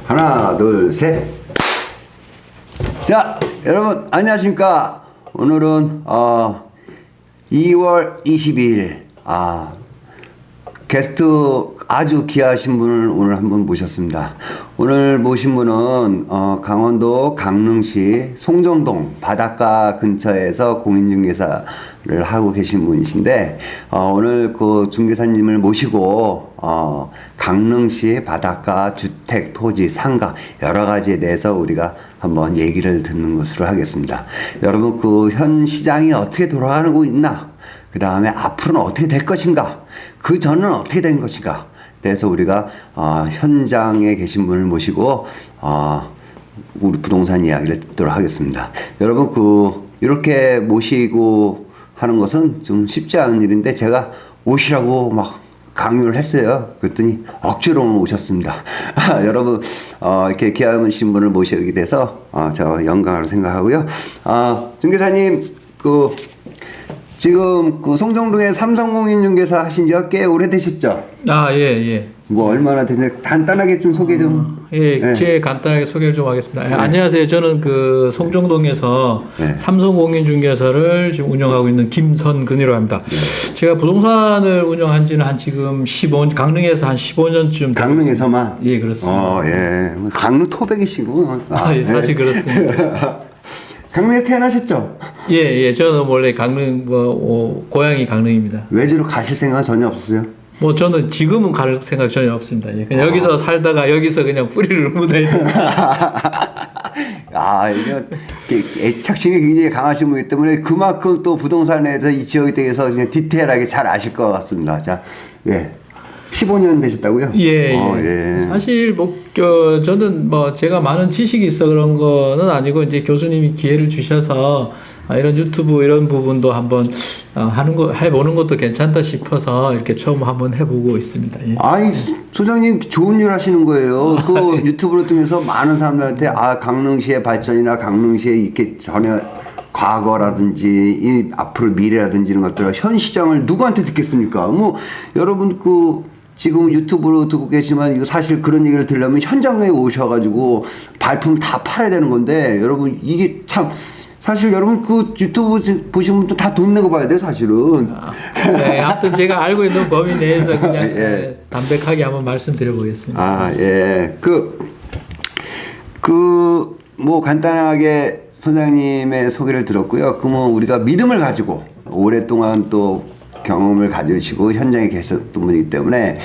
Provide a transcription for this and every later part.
하나, 둘, 셋. 자, 여러분 안녕하십니까? 오늘은 2월 22일 게스트 아주 귀하신 분을 오늘 한분 모셨습니다. 오늘 모신 분은 강원도 강릉시 송정동 바닷가 근처에서 공인중개사를 하고 계신 분이신데 오늘 그 중개사님을 모시고 강릉시 바닷가 주택, 토지, 상가 여러 가지에 대해서 우리가 한번 얘기를 듣는 것으로 하겠습니다. 여러분 그 현 시장이 어떻게 돌아가고 있나? 그 다음에 앞으로는 어떻게 될 것인가? 그 전은 어떻게 된 것인가? 그래서 우리가 현장에 계신 분을 모시고 우리 부동산 이야기를 듣도록 하겠습니다. 여러분 이렇게 모시고 하는 것은 좀 쉽지 않은 일인데 제가 오시라고 막 강요를 했어요. 그랬더니 억지로 오셨습니다. 여러분 이렇게 귀하신 분을 모시게 돼서 제가 영광으로 생각하고요. 중개사님 지금 송정동에 삼성공인중개사 하신 지가 꽤 오래되셨죠? 예. 뭐 얼마나 되세요? 간단하게 좀 소개 좀. 제 간단하게 소개를 좀 하겠습니다. 안녕하세요. 저는 송정동에서 삼성공인중개사를 지금 운영하고 있는 김선근이라고 합니다. 제가 부동산을 운영한 지는 지금 강릉에서 한 15년쯤. 강릉에서만? 예, 그렇습니다. 강릉 토백이시고. 사실 그렇습니다. 강릉에 태어나셨죠? 예. 저는 원래 강릉, 고향이 강릉입니다. 외지로 가실 생각은 전혀 없으세요? 저는 지금은 갈 생각 전혀 없습니다. 그냥 여기서 살다가 여기서 그냥 뿌리를 묻어있는. 이게 애착심이 굉장히 강하신 분이기 때문에 그만큼 또 부동산에 대해서 이 지역에 대해서 그냥 디테일하게 잘 아실 것 같습니다. 자, 15년 되셨다고요? 예. 사실 저는 제가 많은 지식이 있어 그런 거는 아니고 이제 교수님이 기회를 주셔서 이런 유튜브 이런 부분도 한번 해보는 것도 괜찮다 싶어서 이렇게 처음 한번 해보고 있습니다. 예. 소장님 좋은 일 하시는 거예요. 유튜브를 통해서 많은 사람들한테 강릉시의 발전이나 강릉시의 이렇게 전혀 과거라든지 앞으로 미래라든지 이런 것들 현 시장을 누구한테 듣겠습니까? 여러분 지금 유튜브로 듣고 계시지만 이거 사실 그런 얘기를 들으려면 현장에 오셔가지고 발품을 다 팔아야 되는 건데 여러분 이게 참 사실 여러분 유튜브 보시면 또 다 돈 내고 봐야 돼요 사실은. 하여튼 제가 알고 있는 범위 내에서 그냥 담백하게 한번 말씀드려보겠습니다. 간단하게 소장님의 소개를 들었고요. 그러면 우리가 믿음을 가지고 오랫동안 또 경험을 가지시고 현장에 계셨던 분이기 때문에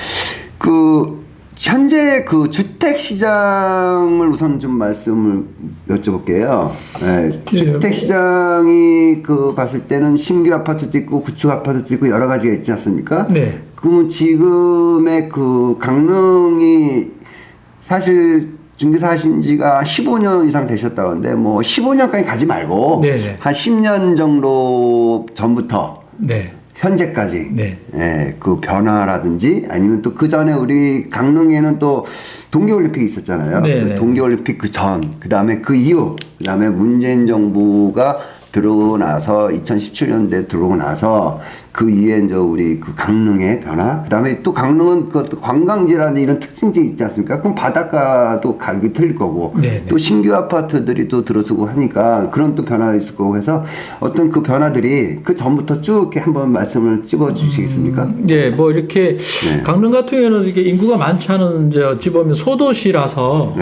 현재 주택 시장을 우선 좀 말씀을 여쭤볼게요. 주택 시장이 봤을 때는 신규 아파트도 있고 구축 아파트도 있고 여러 가지가 있지 않습니까? 네. 그러면 지금의 강릉이 사실 중개사 하신 지가 15년 이상 되셨다고 하는데 15년까지 가지 말고 한 10년 정도 전부터 현재까지 그 변화라든지 아니면 또 그 전에 우리 강릉에는 또 동계올림픽이 있었잖아요. 동계올림픽 그 다음에 그 이후 그 다음에 문재인 정부가 들어오고 나서 2017년도에 들어오고 나서 그 이후에 이제 우리 강릉의 변화 그 다음에 또 강릉은 관광지라는 이런 특징들이 있지 않습니까? 그럼 바닷가도 가격이 틀릴 거고 또 신규 아파트들이 또 들어서고 하니까 그런 또 변화가 있을 거고 해서 어떤 그 변화들이 그 전부터 쭉 이렇게 한번 말씀을 찝어 주시겠습니까? 이렇게 강릉 같은 경우에는 이게 인구가 많지 않은 어찌 보면 소도시라서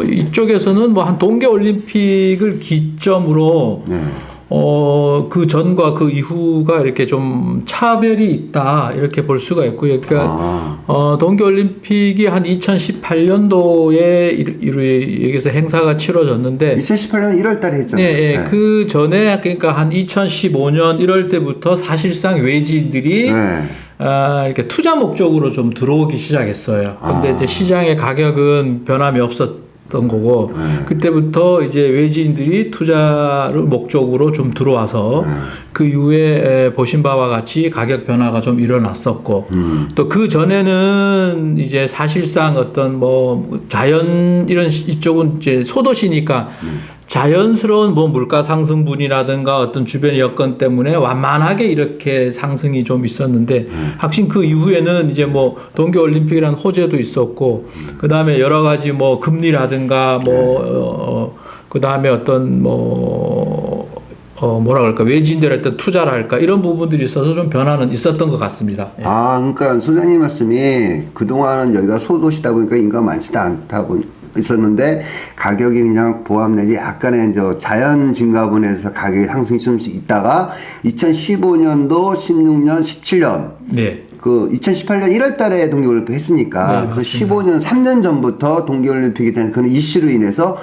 이쪽에서는 한 동계올림픽을 기점으로 그 전과 그 이후가 이렇게 좀 차별이 있다 이렇게 볼 수가 있고요. 그러니까 동계올림픽이 한 2018년도에 여기서 행사가 치러졌는데 2018년 1월달에 했잖아요. 그 전에 그러니까 한 2015년 1월 때부터 사실상 외지인들이 이렇게 투자 목적으로 좀 들어오기 시작했어요. 근데 이제 시장의 가격은 변함이 없었던 거고 그때부터 이제 외지인들이 투자를 목적으로 좀 들어와서 그 이후에 보신 바와 같이 가격 변화가 좀 일어났었고 또 그 전에는 이제 사실상 어떤 자연 이런 이쪽은 이제 소도시니까 자연스러운 뭐 물가 상승분이라든가 어떤 주변의 여건 때문에 완만하게 이렇게 상승이 좀 있었는데 확실히 그 이후에는 이제 뭐 동계올림픽이라는 호재도 있었고 그 다음에 여러 가지 뭐 금리라든가 뭐 그 다음에 어떤 뭐라 그럴까 외지인들의 어떤 투자랄까 이런 부분들이 있어서 좀 변화는 있었던 것 같습니다. 예. 아, 그러니까 소장님 말씀이 그동안은 여기가 소도시다 보니까 인구가 많지도 않다 있었는데 가격이 그냥 보합 내지 약간의 이제 자연 증가분에서 가격이 상승이 좀씩 있다가 2015년도, 16년, 17년 네. 그 2018년 1월 달에 동계올림픽 했으니까 네, 그래서 15년, 3년 전부터 동계올림픽에 대한 그런 이슈로 인해서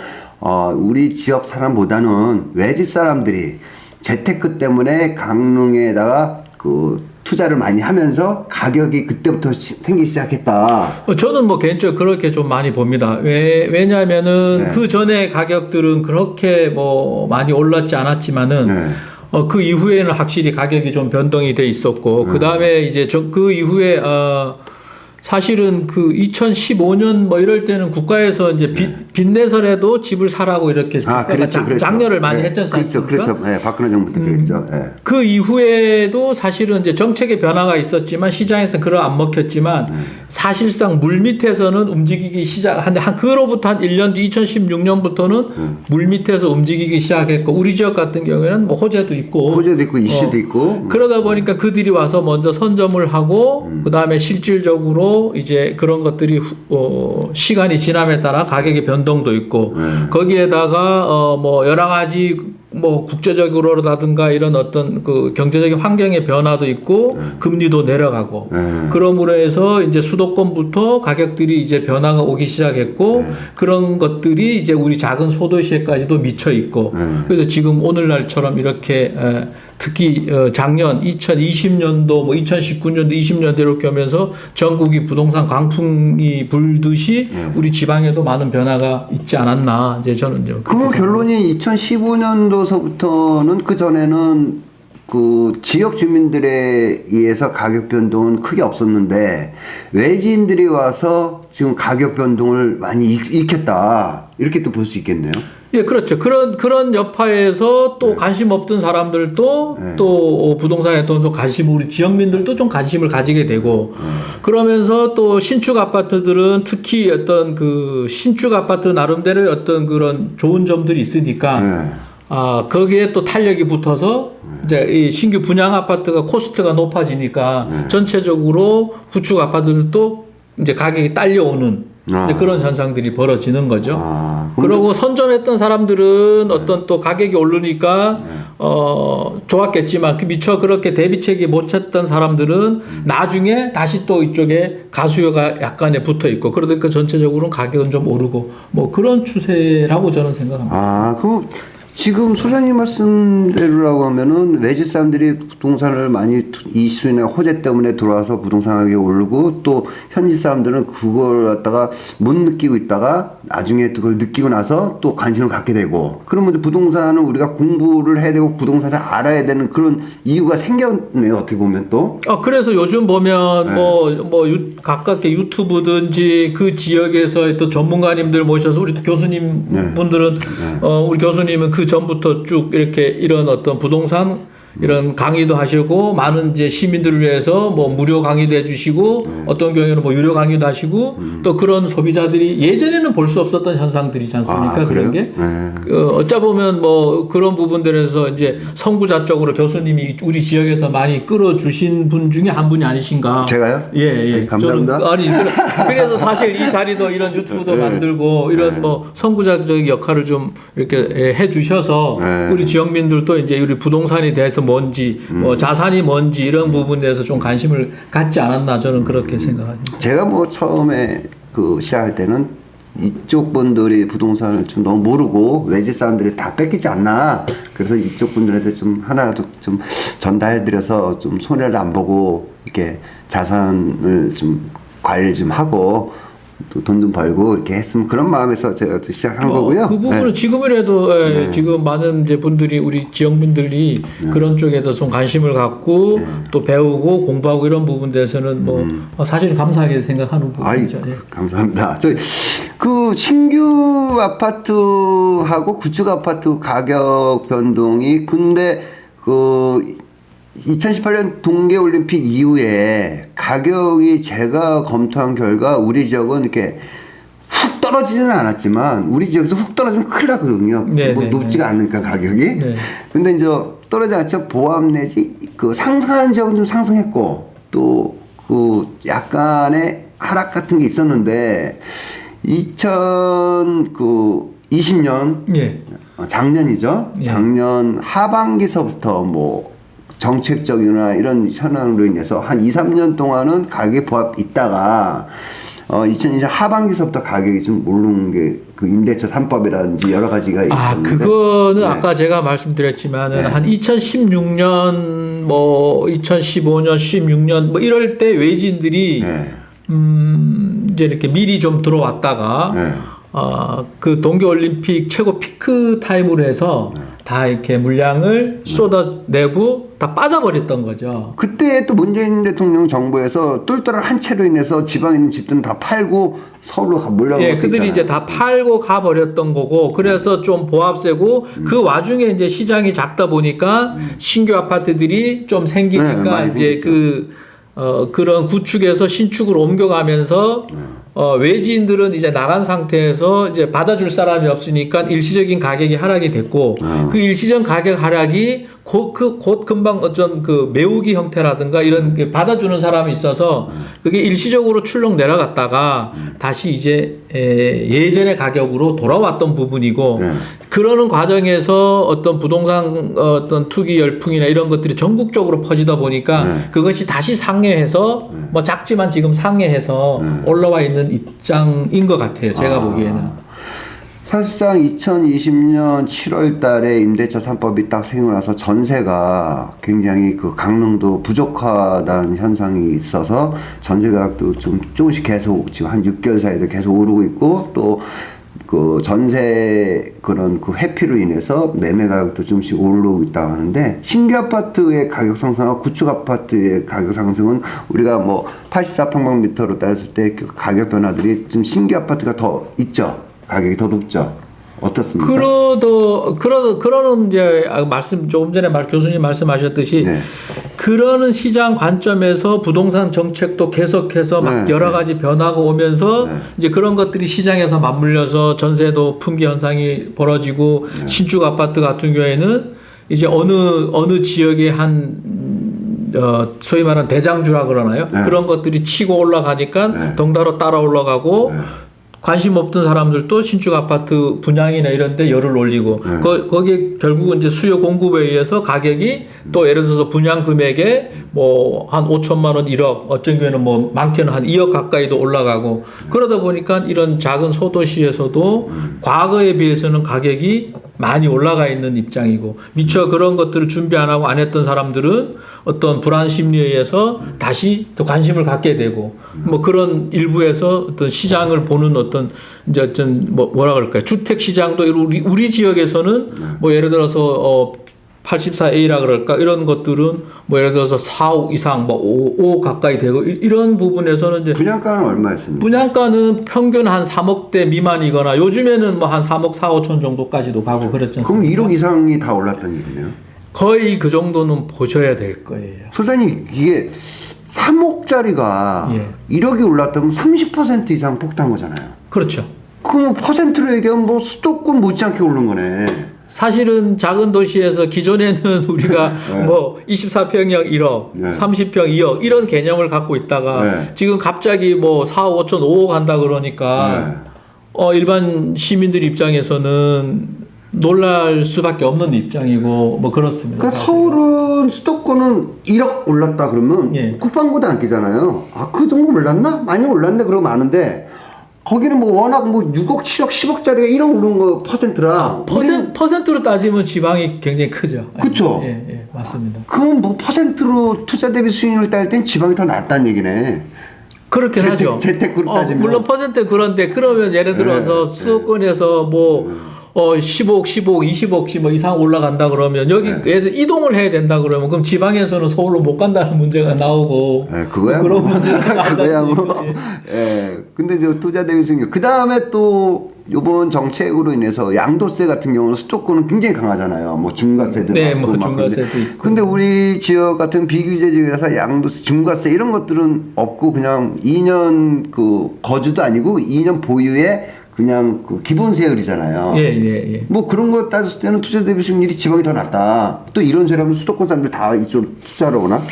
우리 지역 사람보다는 외지 사람들이 재테크 때문에 강릉에다가 그 투자를 많이 하면서 가격이 그때부터 생기기 시작했다. 저는 뭐 개인적으로 그렇게 좀 많이 봅니다. 왜냐하면은 네. 그 전에 가격들은 그렇게 뭐 많이 올랐지 않았지만은 네. 그 이후에는 확실히 가격이 좀 변동이 돼 있었고 그 다음에 이제 그 이후에 사실은 그 2015년 뭐 이럴 때는 국가에서 이제 빚내서라도 집을 사라고 이렇게 그렇죠. 장려를 많이 네, 했지 않습니까? 그렇죠. 네, 박근혜 정부 때 그랬죠. 네. 그 이후에도 사실은 이제 정책의 변화가 있었지만 시장에서는 그러 안 먹혔지만 사실상 물 밑에서는 움직이기 그로부터 한 1년 뒤 2016년부터는 물 밑에서 움직이기 시작했고 우리 지역 같은 경우에는 뭐 호재도 있고 이슈도 있고 그러다 보니까 그들이 와서 먼저 선점을 하고 그 다음에 실질적으로 이제 그런 것들이 시간이 지남에 따라 가격의 변동도 있고 거기에다가 뭐 여러 가지 뭐 국제적으로라든가 이런 어떤 그 경제적인 환경의 변화도 있고 금리도 내려가고 그러므로 해서 이제 수도권부터 가격들이 이제 변화가 오기 시작했고 그런 것들이 이제 우리 작은 소도시에까지도 미쳐 있고 그래서 지금 오늘날처럼 이렇게 특히 작년 2020년도 뭐 2019년도 20년도 이렇게 하면서 전국이 부동산 강풍이 불듯이 우리 지방에도 많은 변화가 있지 않았나 이제 저는 이제 그러면 결론이 2015년도서부터는 그 전에는 그 지역 주민들에 의해서 가격 변동은 크게 없었는데 외지인들이 와서 지금 가격 변동을 많이 일으켰다 이렇게 또 볼 수 있겠네요. 예, 그렇죠. 그런 여파에서 또 관심 없던 사람들도 또 부동산에 또 관심, 우리 지역민들도 좀 관심을 가지게 되고 그러면서 또 신축 아파트들은 특히 어떤 그 신축 아파트 나름대로의 어떤 그런 좋은 점들이 있으니까 거기에 또 탄력이 붙어서 이제 이 신규 분양 아파트가 코스트가 높아지니까 전체적으로 구축 아파트들도 이제 가격이 딸려오는 이제 그런 현상들이 벌어지는 거죠. 그리고 선점했던 사람들은 어떤 또 가격이 오르니까 좋았겠지만 미처 그렇게 대비책이 못 쳤던 사람들은 나중에 다시 또 이쪽에 가수요가 약간에 붙어 있고 그러니까 전체적으로는 가격은 좀 오르고 뭐 그런 추세라고 저는 생각합니다. 그럼 지금 소장님 말씀대로라고 하면은 외지 사람들이 부동산을 많이 이슈나 호재 때문에 들어와서 부동산 가격이 오르고 또 현지 사람들은 그걸 갖다가 못 느끼고 있다가 나중에 또 그걸 느끼고 나서 또 관심을 갖게 되고 그러면 이제 부동산은 우리가 공부를 해야 되고 부동산을 알아야 되는 그런 이유가 생겼네요. 어떻게 보면 또. 그래서 요즘 보면 가깝게 유튜브든지 그 지역에서 또 전문가님들 모셔서 우리 교수님 분들은 우리 교수님은 그 전부터 쭉 이렇게 이런 어떤 부동산 이런 강의도 하시고 많은 이제 시민들을 위해서 뭐 무료 강의도 해주시고 어떤 경우에는 뭐 유료 강의도 하시고 또 그런 소비자들이 예전에는 볼 수 없었던 현상들이지 않습니까? 그런 게 어쩌 보면 뭐 그런 부분들에서 이제 선구자 쪽으로 교수님이 우리 지역에서 많이 끌어주신 분 중에 한 분이 아니신가? 제가요? 예. 감사합니다. 저는 그래서 사실 이 자리도 이런 유튜브도 만들고 이런 뭐 선구자적 역할을 좀 이렇게 해주셔서 우리 지역민들도 이제 우리 부동산에 대해서 뭔지 뭐 자산이 뭔지 이런 부분에 대해서 좀 관심을 갖지 않았나 저는 그렇게 생각합니다. 제가 뭐 처음에 그 시작할 때는 이쪽 분들이 부동산을 좀 너무 모르고 외지 사람들이 다 뺏기지 않나 그래서 이쪽 분들한테 좀 하나라도 좀 전달해드려서 좀 손해를 안 보고 이렇게 자산을 좀 관리를 좀 하고 또 돈 좀 벌고 이렇게 했으면 그런 마음에서 제가 또 시작한 거고요. 그 부분은 지금이라도 지금 많은 이제 분들이 우리 지역민들이 그런 쪽에도 좀 관심을 갖고 또 배우고 공부하고 이런 부분 대해서는 뭐 사실 감사하게 생각하는 부분이죠. 감사합니다. 그 신규 아파트하고 구축 아파트 가격 변동이 근데 그 2018년 동계올림픽 이후에 가격이 제가 검토한 결과 우리 지역은 이렇게 훅 떨어지지는 않았지만 우리 지역에서 훅 떨어지면 큰일 나거든요. 네, 뭐 네, 높지가 않으니까 가격이. 네. 근데 이제 떨어지지 않죠. 보합 내지 그 상승하는 지역은 좀 상승했고 또 그 약간의 하락 같은 게 있었는데 2020년 예. 작년이죠. 예. 작년 하반기서부터 뭐 정책적이나 이런 현황으로 인해서 한 2, 3년 동안은 가격이 보합 있다가 2020년 하반기서부터 가격이 좀 오르는 게 그 임대차 3법이라든지 여러 가지가 있었는데 그거는 네. 아까 제가 말씀드렸지만은 네. 한 2016년 뭐 2015년 16년 뭐 이럴 때 외지인들이 네. 이제 이렇게 미리 좀 들어왔다가 네. 그 동계올림픽 최고 피크 타임으로 해서 다 이렇게 물량을 쏟아내고 다 빠져버렸던 거죠. 그때 또 문재인 대통령 정부에서 똘똘한 한 채로 인해서 지방에 있는 집들은 다 팔고 서울로 몰려가고 예, 그들이 이제 다 팔고 가버렸던 거고, 그래서 좀 보합세고, 그 와중에 이제 시장이 작다 보니까 신규 아파트들이 좀 네, 생기니까 많이 이제 생겼죠. 그런 구축에서 신축으로 옮겨가면서 외지인들은 이제 나간 상태에서 이제 받아줄 사람이 없으니까 일시적인 가격이 하락이 됐고 그 일시적 가격 하락이 곧 금방 어떤 그 매우기 형태라든가 이런 게 받아주는 사람이 있어서 그게 일시적으로 출렁 내려갔다가 다시 이제 예전의 가격으로 돌아왔던 부분이고 네. 그러는 과정에서 어떤 부동산 어떤 투기 열풍이나 이런 것들이 전국적으로 퍼지다 보니까 네. 그것이 다시 상회해서 뭐 작지만 지금 상회해서 올라와 있는 입장인 것 같아요. 제가 보기에는. 사실상 2020년 7월 달에 임대차 3법이 딱 생기고 나서 전세가 굉장히 그 강릉도 부족하다는 현상이 있어서 전세 가격도 좀 조금씩 계속 지금 한 6개월 사이에 계속 오르고 있고 또 그 전세 그런 그 회피로 인해서 매매 가격도 좀씩 오르고 있다고 하는데 신규 아파트의 가격 상승하고 구축 아파트의 가격 상승은 우리가 뭐 84평방미터로 따졌을 때 그 가격 변화들이 좀 신규 아파트가 더 있죠. 가격이 더 높죠. 어떻습니까? 그러는 이제 조금 전에 교수님 말씀하셨듯이 네. 그러는 시장 관점에서 부동산 정책도 계속해서 막 네, 여러 가지 변화가 오면서 네. 이제 그런 것들이 시장에서 맞물려서 전세도 품귀 현상이 벌어지고 신축 아파트 같은 경우에는 이제 어느 지역에 소위 말하는 대장주라 그러나요? 네. 그런 것들이 치고 올라가니까 네. 덩달아 따라 올라가고 관심 없던 사람들도 신축 아파트 분양이나 이런 데 열을 올리고 거기에 결국은 이제 수요 공급에 의해서 가격이 또 예를 들어서 분양 금액에 뭐 한 5천만 원 1억 어쩐 경우에는 뭐 많게는 한 2억 가까이도 올라가고 그러다 보니까 이런 작은 소도시에서도 과거에 비해서는 가격이 많이 올라가 있는 입장이고 미처 그런 것들을 준비 안 하고 안 했던 사람들은 어떤 불안 심리에 의해서 다시 또 관심을 갖게 되고 뭐 그런 일부에서 어떤 시장을 보는 어떤 이제 어떤 뭐라 그럴까요? 주택 시장도 우리 지역에서는 뭐 예를 들어서 84A라 그럴까 이런 것들은 뭐 예를 들어서 4억 이상 뭐 5억 가까이 되고 이런 부분에서는 이제 분양가는 얼마였습니까? 분양가는 평균 한 3억대 미만이거나 요즘에는 뭐 한 3억 4, 5천 정도까지도 가고 그랬지 그럼 않습니까? 1억 이상이 다 올랐다는 얘기네요. 거의 그 정도는 보셔야 될 거예요. 소장님 이게 3억짜리가 예. 1억이 올랐다면 30% 이상 폭탄 거잖아요. 그렇죠. 그럼 퍼센트로 얘기하면 뭐 수도권 못지않게 오른 거네. 사실은 작은 도시에서 기존에는 우리가 네. 뭐 24평형 1억, 네. 30평 2억 이런 개념을 갖고 있다가 네. 지금 갑자기 뭐 4억 5천 5억 한다 그러니까 일반 시민들 입장에서는 놀랄 수밖에 없는 입장이고 뭐 그렇습니다. 그러니까 서울은 수도권은 1억 올랐다 그러면 예. 쿠팡보다 안 끼잖아요. 아, 그 정도 올랐나? 많이 올랐네 그러면 아는데 거기는 뭐 워낙 뭐 6억, 7억, 10억짜리가 1억 오른 거 퍼센트라. 퍼센트로 따지면 지방이 굉장히 크죠. 그쵸? 예, 맞습니다. 그럼 뭐 퍼센트로 투자 대비 수익률 따질 땐 지방이 더 낫다는 얘기네. 그렇긴 하죠. 재테크로 따지면. 물론 퍼센트 그런데 그러면 예를 들어서 수도권에서 뭐 15억, 20억씩 뭐 이상 올라간다 그러면 여기 애들 이동을 해야 된다 그러면 그럼 지방에서는 서울로 못 간다는 문제가 나오고. 그거야 그런 뭐. 문제가 그거야 뭐. 근데 저 투자 대비 수익률. 그 다음에 또 요번 정책으로 인해서 양도세 같은 경우는 수도권은 굉장히 강하잖아요. 뭐 중과세도 네, 많고 뭐 막 중과세도 있고. 근데 우리 지역 같은 비규제 지역이라서 양도세, 중과세 이런 것들은 없고 그냥 2년 그 거주도 아니고 2년 보유에 그냥 그 기본 세율이잖아요. 예. 뭐 그런 거 따졌을 때는 투자 대비 수익률이 지방이 더 낫다. 또 이런 소리 하면 수도권 사람들 다 이쪽 투자하러 오나?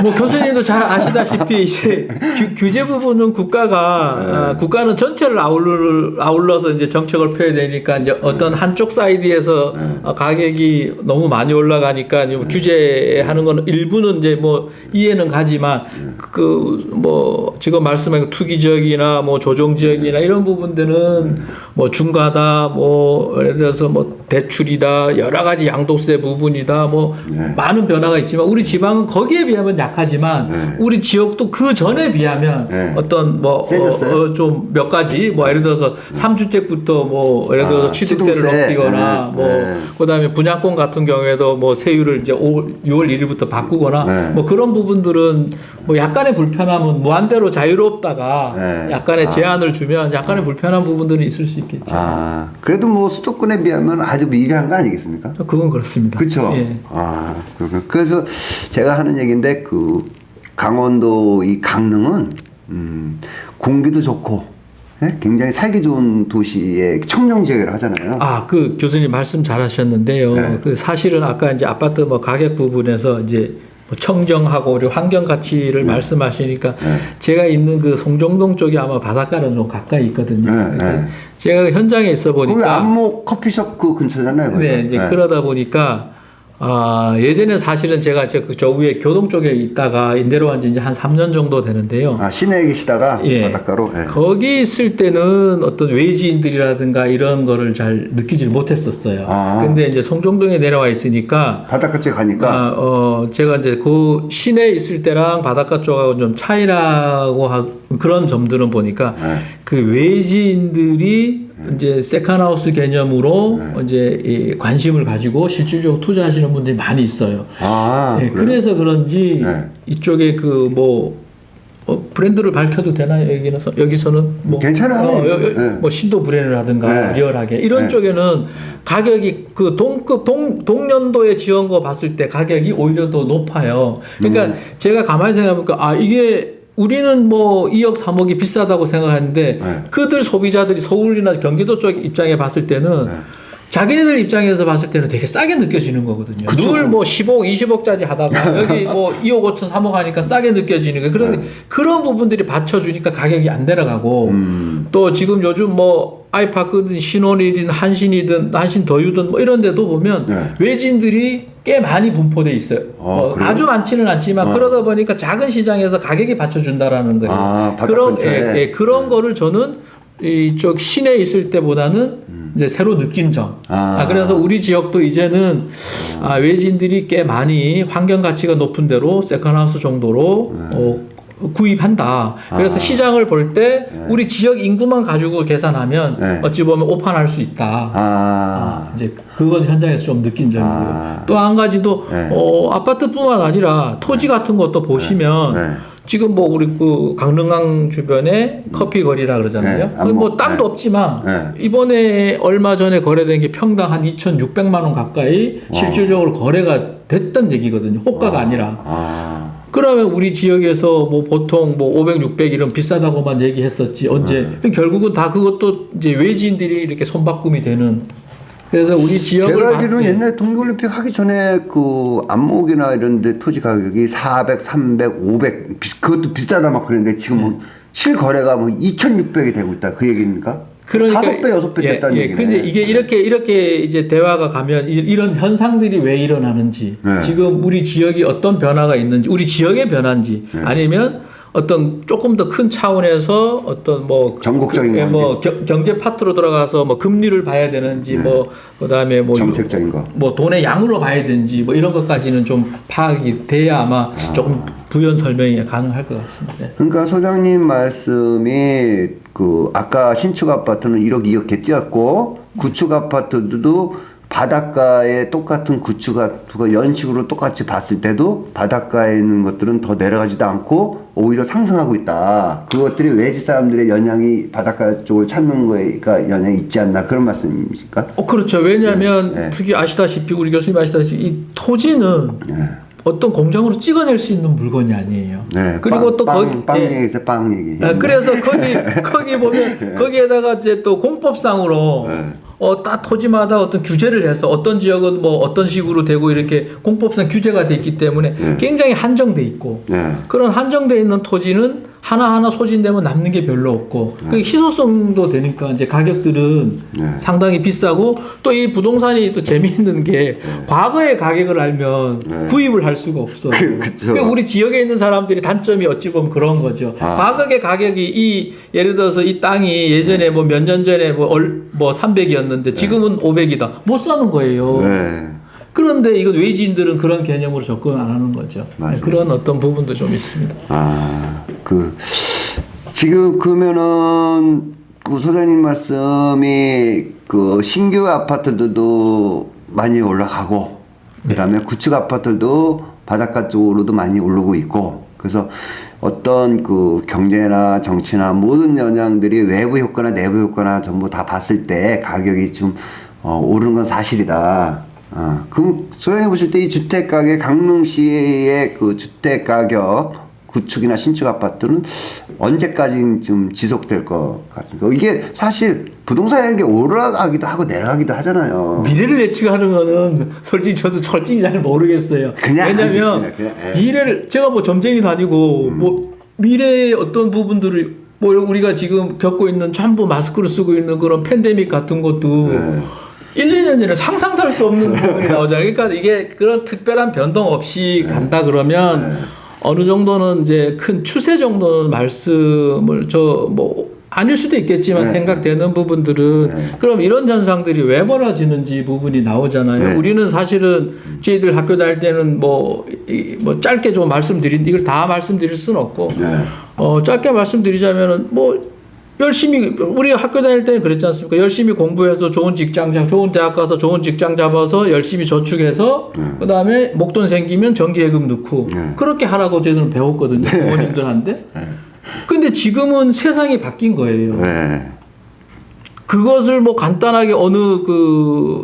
뭐 교수님도 잘 아시다시피 이제 규제 부분은 국가는 전체를 아울러서 이제 정책을 펴야 되니까 이제 어떤 한쪽 사이드에서 가격이 너무 많이 올라가니까 규제하는 건 일부는 이제 뭐 이해는 가지만 그 뭐 지금 말씀하신 투기 지역이나 뭐 조정 지역이나 이런 부분들은 뭐 중과다 뭐 예를 들어서 뭐 대출이다 여러 가지 양도세 부분이다 뭐 많은 변화가 있지만 우리 지방은 거기에 비하면 약하지만 우리 지역도 그 전에 비하면 어떤 뭐 좀 몇 가지 뭐 예를 들어서 3주택부터 뭐 예를 들어서 취득세를 높이거나 뭐 그다음에 분양권 같은 경우에도 뭐 세율을 이제 6월 1일부터 바꾸거나 뭐 그런 부분들은 뭐 약간의 불편함은 무한대로 자유롭다가 약간의 제한을 주면 약간의 불편한 부분들은 있을 수 있겠죠. 그래도 뭐 수도권에 비하면 아주 미비한 거 아니겠습니까? 그건 그렇습니다. 그렇죠. 예. 그렇군요. 그래서 제가 하는 얘기인데 그 강원도 이 강릉은 공기도 좋고 굉장히 살기 좋은 도시의 청정 지역이라 하잖아요. 그 교수님 말씀 잘하셨는데요. 그 사실은 아까 이제 아파트 뭐 가격 부분에서 이제 뭐 청정하고 그리고 환경 가치를 말씀하시니까 제가 있는 그 송정동 쪽이 아마 바닷가랑 좀 가까이 있거든요. 제가 현장에 있어 보니까 거기 안목 커피숍 그 근처잖아요. 네, 이제 그러다 보니까 예전에 사실은 제가 저 위에 교동 쪽에 있다가 내려온 지 이제 한 3년 정도 되는데요. 시내에 계시다가 바닷가로? 거기 있을 때는 어떤 외지인들이라든가 이런 거를 잘 느끼지 못했었어요. 근데 이제 송정동에 내려와 있으니까 바닷가 쪽에 가니까 제가 이제 그 시내에 있을 때랑 바닷가 쪽하고 좀 차이라고 그런 점들은 보니까 그 외지인들이 이제 세컨하우스 개념으로 이제 이 관심을 가지고 실질적으로 투자하시는 분들이 많이 있어요. 그래서 그런지 이쪽에 그 뭐 브랜드를 밝혀도 되나요? 여기서는 뭐 괜찮아요. 뭐 신도 브랜드라든가 리얼하게 이런 쪽에는 가격이 그 동년도에 지은 거 봤을 때 가격이 오히려 더 높아요. 그러니까 제가 가만히 생각해보니까 이게 우리는 뭐 2억 3억이 비싸다고 생각하는데 그들 소비자들이 서울이나 경기도 쪽 입장에 봤을 때는 자기네들 입장에서 봤을 때는 되게 싸게 느껴지는 거거든요. 늘 뭐 15억, 20억짜리 하다가 여기 뭐 2억 5천, 3억 하니까 싸게 느껴지는 거예요. 그런데 그런 부분들이 받쳐주니까 가격이 안 내려가고 또 지금 요즘 뭐 아이파크든 신혼이든 한신 더유든 뭐 이런 데도 보면 외지인들이 꽤 많이 분포돼 있어요. 아주 많지는 않지만 그러다 보니까 작은 시장에서 가격이 받쳐준다라는 거예요. 그런 거를 저는 이쪽 시내에 있을 때보다는 이제 새로 느낀 점. 그래서 우리 지역도 이제는 외지인들이 꽤 많이 환경 가치가 높은 데로 세컨하우스 정도로 구입한다. 그래서 시장을 볼 때 우리 지역 인구만 가지고 계산하면 어찌 보면 오판할 수 있다. 이제 그건 현장에서 좀 느낀 점이고요. 또 한 가지도 아파트뿐만 아니라 토지 같은 것도 보시면 지금 뭐 우리 그 강릉강 주변에 커피 거리라 그러잖아요. 뭐 땅도 없지만 이번에 얼마 전에 거래된 게 평당 한 2,600만 원 가까이 실질적으로 거래가 됐던 얘기거든요. 호가가 아니라. 그러면 우리 지역에서 뭐 보통 뭐 500, 600 이런 비싸다고만 얘기했었지 언제 결국은 다 그것도 이제 외지인들이 이렇게 손바꿈이 되는. 그래서 우리 지역을 제가 알기로는 옛날 동계올림픽 하기 전에 그 안목이나 이런 데 토지 가격이 400, 300, 500 그것도 비싸다 막 그랬는데 지금 실거래가 뭐 2,600이 되고 있다 그 얘기입니까? 그러니까 5배, 6배 됐다는 얘기네. 근데 이게 이렇게 이제 대화가 가면 이런 현상들이 왜 일어나는지 지금 우리 지역이 어떤 변화가 있는지 우리 지역의 변화인지 아니면 어떤 조금 더 큰 차원에서 어떤 뭐 전국적인 뭐 경제 파트로 들어가서 뭐 금리를 봐야 되는지 뭐 그다음에 뭐 정책적인 거 뭐 돈의 양으로 봐야 되는지 뭐 이런 것까지는 좀 파악이 돼야 아마 조금 부연 설명이 가능할 것 같습니다. 그러니까 소장님 말씀이 그 아까 신축 아파트는 1억 2억 개 뛰었고 구축 아파트도 바닷가에 똑같은 구축 아파트가 연식으로 똑같이 봤을 때도 바닷가에 있는 것들은 더 내려가지도 않고 오히려 상승하고 있다. 그것들이 외지 사람들의 영향이 바닷가 쪽을 찾는 거에가 영향이 있지 않나 그런 말씀이십니까? 그렇죠. 왜냐하면 네. 특히 아시다시피 우리 교수님 아시다시피 이 토지는 어떤 공장으로 찍어낼 수 있는 물건이 아니에요. 네. 그리고 또 거기 빵 얘기에서 빵 얘기. 그래서 거기 보면 거기에다가 이제 또 공법상으로 딱 토지마다 어떤 규제를 해서 어떤 지역은 뭐 어떤 식으로 되고 이렇게 공법상 규제가 돼 있기 때문에 굉장히 한정돼 있고 그런 한정돼 있는 토지는 하나하나 소진되면 남는 게 별로 없고 그 희소성도 되니까 이제 가격들은 상당히 비싸고 또 이 부동산이 또 재미있는 게 과거의 가격을 알면 구입을 할 수가 없어요. 그러니까 우리 지역에 있는 사람들이 단점이 어찌 보면 그런 거죠. 과거의 가격이 예를 들어서 이 땅이 예전에 뭐 몇 년 전에 뭐 300이었는데 지금은 500이다. 못 사는 거예요. 그런데 이건 외지인들은 그런 개념으로 접근 안 하는 거죠. 맞아요. 그런 어떤 부분도 좀 있습니다. 지금 그러면은 그 소장님 말씀이 그 신규 아파트들도 많이 올라가고 그다음에 구축 아파트도 바닷가 쪽으로도 많이 오르고 있고 그래서 어떤 그 경제나 정치나 모든 영향들이 외부 효과나 내부 효과나 전부 다 봤을 때 가격이 좀 오르는 건 사실이다. 그럼 소장님 보실 때 이 주택 가격 강릉시의 그 주택 가격 구축이나 신축 아파트는 언제까지 좀 지속될 것 같습니까? 이게 사실 부동산이라는 게 올라가기도 하고 내려가기도 하잖아요. 미래를 예측하는 거는 저도 솔직히 잘 모르겠어요. 왜냐면 미래를 제가 뭐 점쟁이도 아니고 뭐 미래의 어떤 부분들을 뭐 우리가 지금 겪고 있는 전부 마스크를 쓰고 있는 그런 팬데믹 같은 것도 1, 2년 전에 상상도 할 수 없는 부분이 나오잖아요. 그러니까 이게 그런 특별한 변동 없이 간다 그러면 어느 정도는 이제 큰 추세 정도는 말씀을 아닐 수도 있겠지만 생각되는 부분들은 그럼 이런 현상들이 왜 벌어지는지 부분이 나오잖아요. 우리는 사실은 저희들 학교 다닐 때는 뭐 짧게 좀 이걸 다 말씀드릴 수는 없고 짧게 말씀드리자면은 열심히 우리가 학교 다닐 때는 그랬지 않습니까? 열심히 공부해서 좋은 대학 가서 좋은 직장 잡아서 열심히 저축해서 그다음에 목돈 생기면 정기예금 넣고 그렇게 하라고 저희들은 배웠거든요. 부모님들한테. 근데 지금은 세상이 바뀐 거예요. 그것을 뭐 간단하게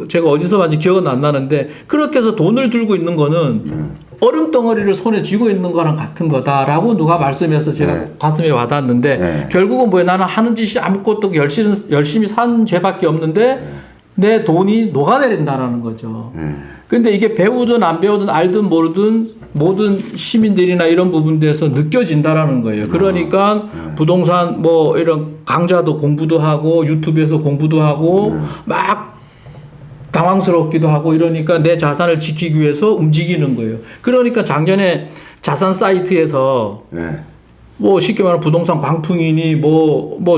제가 어디서 봤는지 기억은 안 나는데 그렇게 해서 돈을 들고 있는 거는 얼음 덩어리를 손에 쥐고 있는 거랑 같은 거다라고 누가 말씀해서 제가 가슴에 와닿았는데 결국은 나는 하는 짓이 아무것도 열심히 산 죄밖에 없는데 내 돈이 녹아내린다라는 거죠. 근데 이게 배우든 안 배우든 알든 모르든 모든 시민들이나 이런 부분들에서 느껴진다라는 거예요. 그러니까 부동산 이런 강좌도 공부도 하고 유튜브에서 공부도 하고 막 당황스럽기도 하고 이러니까 내 자산을 지키기 위해서 움직이는 거예요. 그러니까 작년에 자산 사이트에서 쉽게 말하면 부동산 광풍이니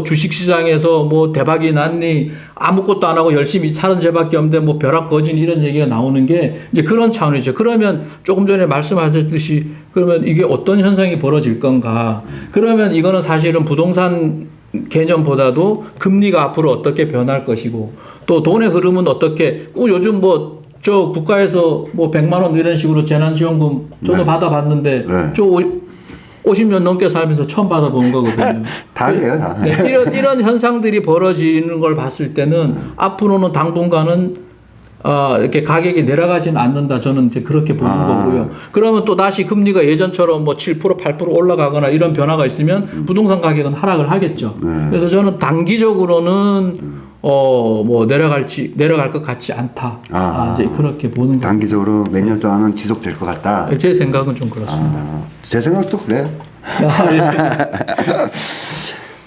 주식시장에서 대박이 났니 아무것도 안 하고 열심히 사는 죄밖에 없는데 벼락 거진 이런 얘기가 나오는 게 이제 그런 차원이죠. 그러면 조금 전에 말씀하셨듯이 그러면 이게 어떤 현상이 벌어질 건가? 그러면 이거는 사실은 부동산 개념보다도 금리가 앞으로 어떻게 변할 것이고 또 돈의 흐름은 어떻게 요즘 국가에서 100만 원 이런 식으로 재난지원금 저도 받아봤는데 50년 넘게 살면서 처음 받아본 거거든요. 다 그래요, 다. 이런 현상들이 벌어지는 걸 봤을 때는 앞으로는 당분간은 이렇게 가격이 내려가지는 않는다. 저는 이제 그렇게 보는 거고요. 그러면 또 다시 금리가 예전처럼 7%, 8% 올라가거나 이런 변화가 있으면 부동산 가격은 하락을 하겠죠. 그래서 저는 단기적으로는 내려갈 것 같지 않다. 이제 그렇게 보는 거예요. 단기적으로 몇 년 동안은 지속될 것 같다. 제 생각은 좀 그렇습니다. 제 생각도 그래요.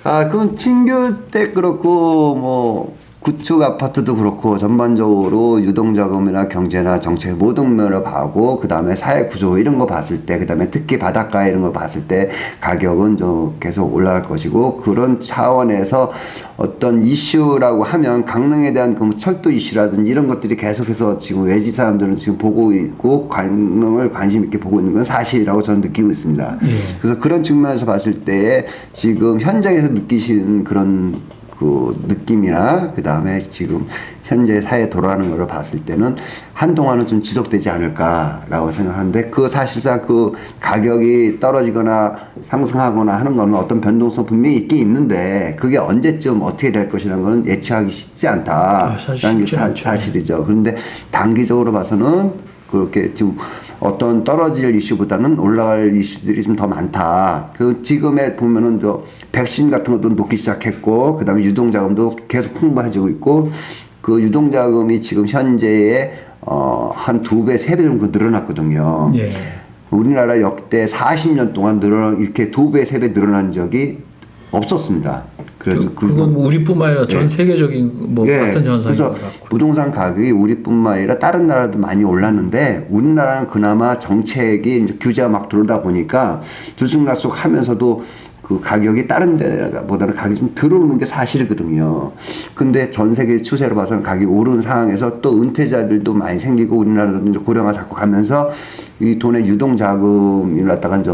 그럼 신규 때 그렇고 구축 아파트도 그렇고 전반적으로 유동자금이나 경제나 정책 모든 면을 봐고 그다음에 사회 구조 이런 거 봤을 때 그다음에 특히 바닷가 이런 거 봤을 때 가격은 좀 계속 올라갈 것이고 그런 차원에서 어떤 이슈라고 하면 강릉에 대한 그 철도 이슈라든지 이런 것들이 계속해서 지금 외지 사람들은 지금 보고 있고 강릉을 관심 있게 보고 있는 건 사실이라고 저는 느끼고 있습니다. 그래서 그런 측면에서 봤을 때 지금 현장에서 느끼시는 그런 그 느낌이나 그 다음에 지금 현재 사회 돌아가는 걸 봤을 때는 한동안은 좀 지속되지 않을까라고 생각하는데 그 사실상 그 가격이 떨어지거나 상승하거나 하는 거는 어떤 변동성 분명히 있긴 있는데 그게 언제쯤 어떻게 될 것이라는 거는 예측하기 쉽지 않다라는 게 사실이죠. 그런데 단기적으로 봐서는 그렇게 지금 어떤 떨어질 이슈보다는 올라갈 이슈들이 좀 더 많다. 그 지금에 보면은 저 백신 같은 것도 녹기 시작했고, 그 다음에 유동자금도 계속 풍부해지고 있고, 그 유동자금이 지금 현재에 한 2배, 3배 정도 늘어났거든요. 예. 우리나라 역대 40년 동안 이렇게 2배, 3배 늘어난 적이 없었습니다. 그래서 그건 뭐 우리뿐만 아니라 전 세계적인 뭐 같은 현상인 그래서 것 같고. 부동산 가격이 우리뿐만 아니라 다른 나라도 많이 올랐는데 우리나라는 그나마 정책이 이제 규제가 막 들어오다 보니까 들쑥날쑥하면서도 그 가격이 다른 데보다는 가격이 좀 들어오는 게 사실이거든요. 근데 전 세계 추세로 봐서는 가격이 오른 상황에서 또 은퇴자들도 많이 생기고 우리나라도 이제 고령화 자꾸 가면서 이 돈의 유동 자금을 갖다가 이제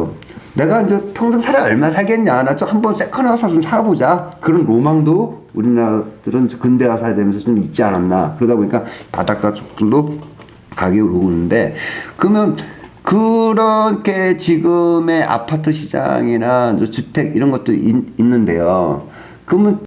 내가 이제 평생 살아 얼마 살겠냐. 나 좀 한번 세컨하우스 좀 살아보자. 그런 로망도 우리나라들은 근대화 사회 되면서 좀 있지 않았나. 그러다 보니까 바닷가 쪽들도 가격이 오르는데 그러면 그렇게 지금의 아파트 시장이나 주택 이런 것도 있는데요. 그러면